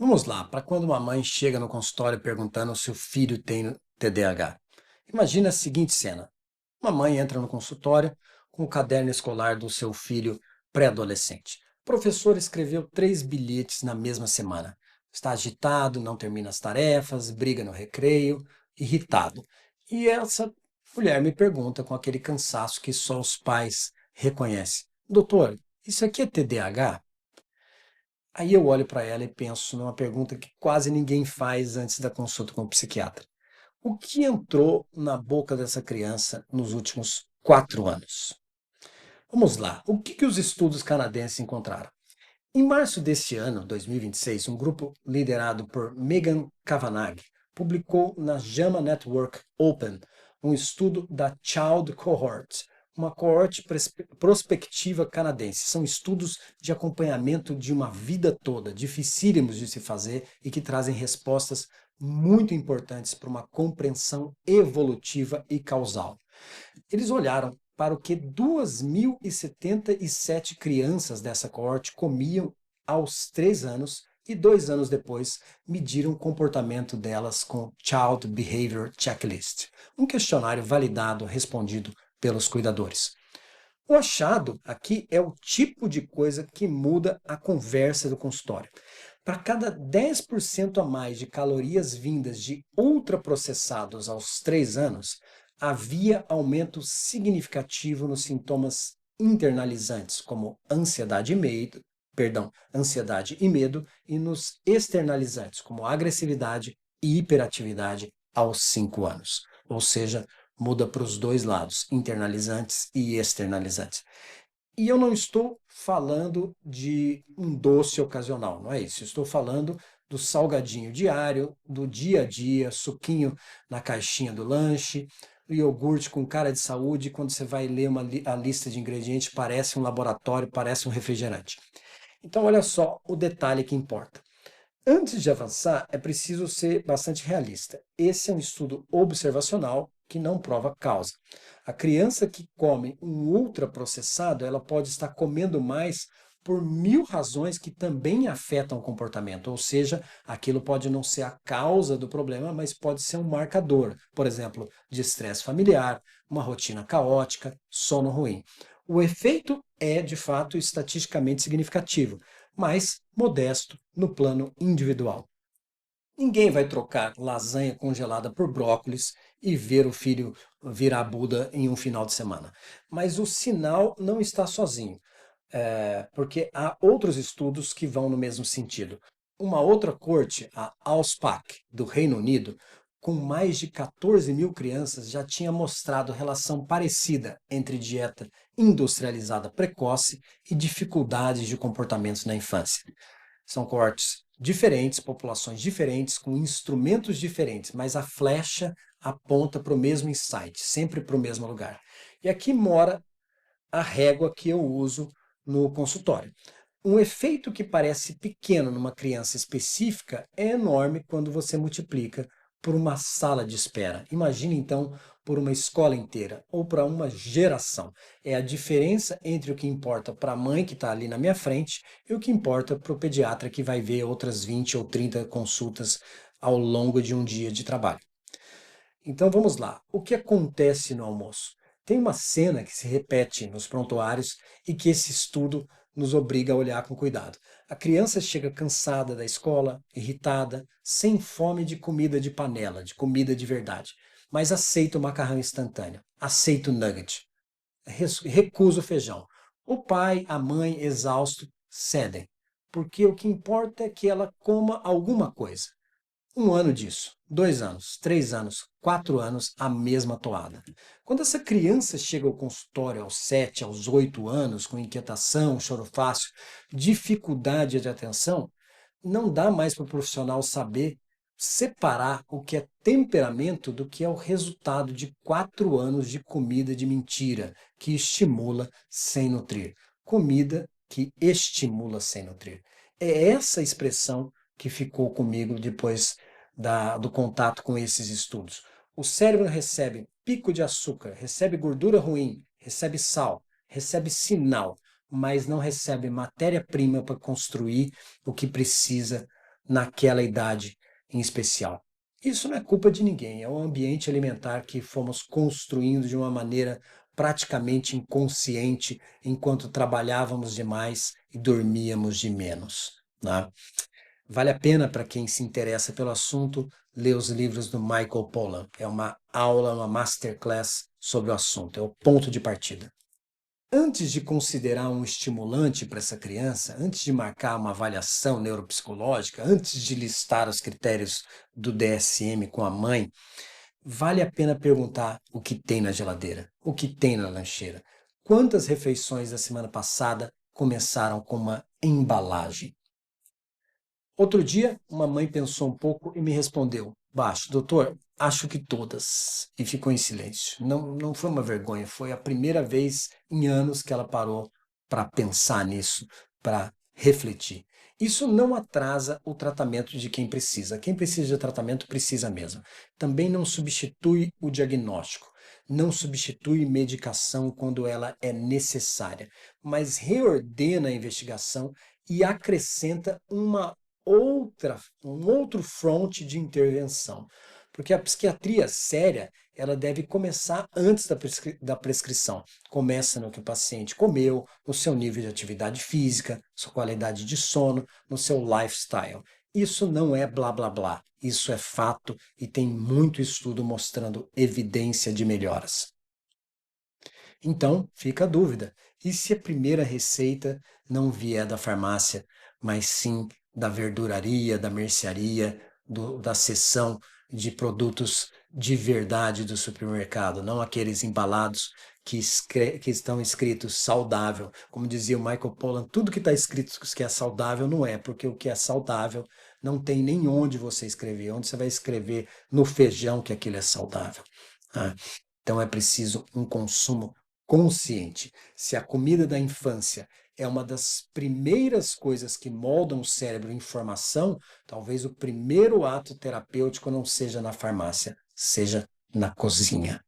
Vamos lá, para quando uma mãe chega no consultório perguntando se o filho tem TDAH. Imagina a seguinte cena: uma mãe entra no consultório com o caderno escolar do seu filho pré-adolescente. O professor escreveu 3 bilhetes na mesma semana. Está agitado, não termina as tarefas, briga no recreio, irritado. E essa mulher me pergunta com aquele cansaço que só os pais reconhecem: Doutor, isso aqui é TDAH? Aí eu olho para ela e penso numa pergunta que quase ninguém faz antes da consulta com o psiquiatra. O que entrou na boca dessa criança nos últimos 4 anos? Vamos lá, o que os estudos canadenses encontraram? Em março deste ano, 2026, um grupo liderado por Megan Kavanagh publicou na JAMA Network Open um estudo da Child Cohort, uma coorte prospectiva canadense. São estudos de acompanhamento de uma vida toda, dificílimos de se fazer e que trazem respostas muito importantes para uma compreensão evolutiva e causal. Eles olharam para o que 2.077 crianças dessa coorte comiam aos 3 anos e 2 anos depois mediram o comportamento delas com Child Behavior Checklist, um questionário validado, respondido pelos cuidadores. O achado aqui é o tipo de coisa que muda a conversa do consultório. Para cada 10% a mais de calorias vindas de ultraprocessados aos 3 anos, havia aumento significativo nos sintomas internalizantes, como ansiedade e medo, e nos externalizantes, como agressividade e hiperatividade aos 5 anos. Ou seja, muda para os dois lados, internalizantes e externalizantes. E eu não estou falando de um doce ocasional, não é isso. Eu estou falando do salgadinho diário, do dia a dia, suquinho na caixinha do lanche, o iogurte com cara de saúde, quando você vai ler a lista de ingredientes, parece um laboratório, parece um refrigerante. Então, olha só o detalhe que importa. Antes de avançar, é preciso ser bastante realista. Esse é um estudo observacional que não prova causa. A criança que come um ultraprocessado, ela pode estar comendo mais por 1.000 razões que também afetam o comportamento, ou seja, aquilo pode não ser a causa do problema, mas pode ser um marcador, por exemplo, de estresse familiar, uma rotina caótica, sono ruim. O efeito é, de fato, estatisticamente significativo, mas modesto no plano individual. Ninguém vai trocar lasanha congelada por brócolis e ver o filho virar Buda em um final de semana. Mas o sinal não está sozinho, porque há outros estudos que vão no mesmo sentido. Uma outra corte, a AUSPAC, do Reino Unido, com mais de 14.000 crianças, já tinha mostrado relação parecida entre dieta industrializada precoce e dificuldades de comportamentos na infância. São coortes diferentes, populações diferentes, com instrumentos diferentes, mas a flecha aponta para o mesmo insight, sempre para o mesmo lugar. E aqui mora a régua que eu uso no consultório. Um efeito que parece pequeno numa criança específica é enorme quando você multiplica por uma sala de espera. Imagine então por uma escola inteira ou para uma geração. É a diferença entre o que importa para a mãe que está ali na minha frente e o que importa para o pediatra que vai ver outras 20 ou 30 consultas ao longo de um dia de trabalho. Então vamos lá. O que acontece no almoço? Tem uma cena que se repete nos prontuários e que esse estudo nos obriga a olhar com cuidado. A criança chega cansada da escola, irritada, sem fome de comida de panela, de comida de verdade, mas aceita o macarrão instantâneo, aceita o nugget, recusa o feijão. O pai, a mãe, exausto, cedem, porque o que importa é que ela coma alguma coisa. 1 ano disso, 2 anos, 3 anos, 4 anos, a mesma toada. Quando essa criança chega ao consultório aos 7, aos 8 anos, com inquietação, choro fácil, dificuldade de atenção, não dá mais para o profissional saber separar o que é temperamento do que é o resultado de 4 anos de comida de mentira, que estimula sem nutrir. Comida que estimula sem nutrir. É essa expressão que ficou comigo depois do contato com esses estudos. O cérebro recebe pico de açúcar, recebe gordura ruim, recebe sal, recebe sinal, mas não recebe matéria-prima para construir o que precisa naquela idade em especial. Isso não é culpa de ninguém, é um ambiente alimentar que fomos construindo de uma maneira praticamente inconsciente enquanto trabalhávamos demais e dormíamos de menos, né? Vale a pena para quem se interessa pelo assunto ler os livros do Michael Pollan. É uma aula, uma masterclass sobre o assunto, é o ponto de partida. Antes de considerar um estimulante para essa criança, antes de marcar uma avaliação neuropsicológica, antes de listar os critérios do DSM com a mãe, vale a pena perguntar o que tem na geladeira, o que tem na lancheira. Quantas refeições da semana passada começaram com uma embalagem? Outro dia, uma mãe pensou um pouco e me respondeu baixo: doutor, acho que todas. E ficou em silêncio. Não foi uma vergonha, foi a primeira vez em anos que ela parou para pensar nisso, para refletir. Isso não atrasa o tratamento de quem precisa. Quem precisa de tratamento precisa mesmo. Também não substitui o diagnóstico, não substitui medicação quando ela é necessária, mas reordena a investigação e acrescenta um outro fronte de intervenção. Porque a psiquiatria séria, ela deve começar antes da prescrição. Começa no que o paciente comeu, no seu nível de atividade física, sua qualidade de sono, no seu lifestyle. Isso não é blá blá blá, isso é fato e tem muito estudo mostrando evidência de melhoras. Então, fica a dúvida. E se a primeira receita não vier da farmácia, mas sim da verduraria, da mercearia, da seção de produtos de verdade do supermercado, não aqueles embalados que estão escritos saudável. Como dizia o Michael Pollan, tudo que está escrito que é saudável não é, porque o que é saudável não tem nem onde você escrever, onde você vai escrever no feijão que aquilo é saudável. Ah, então é preciso um consumo consciente. Se a comida da infância é uma das primeiras coisas que moldam o cérebro em formação, talvez o primeiro ato terapêutico não seja na farmácia, seja na cozinha.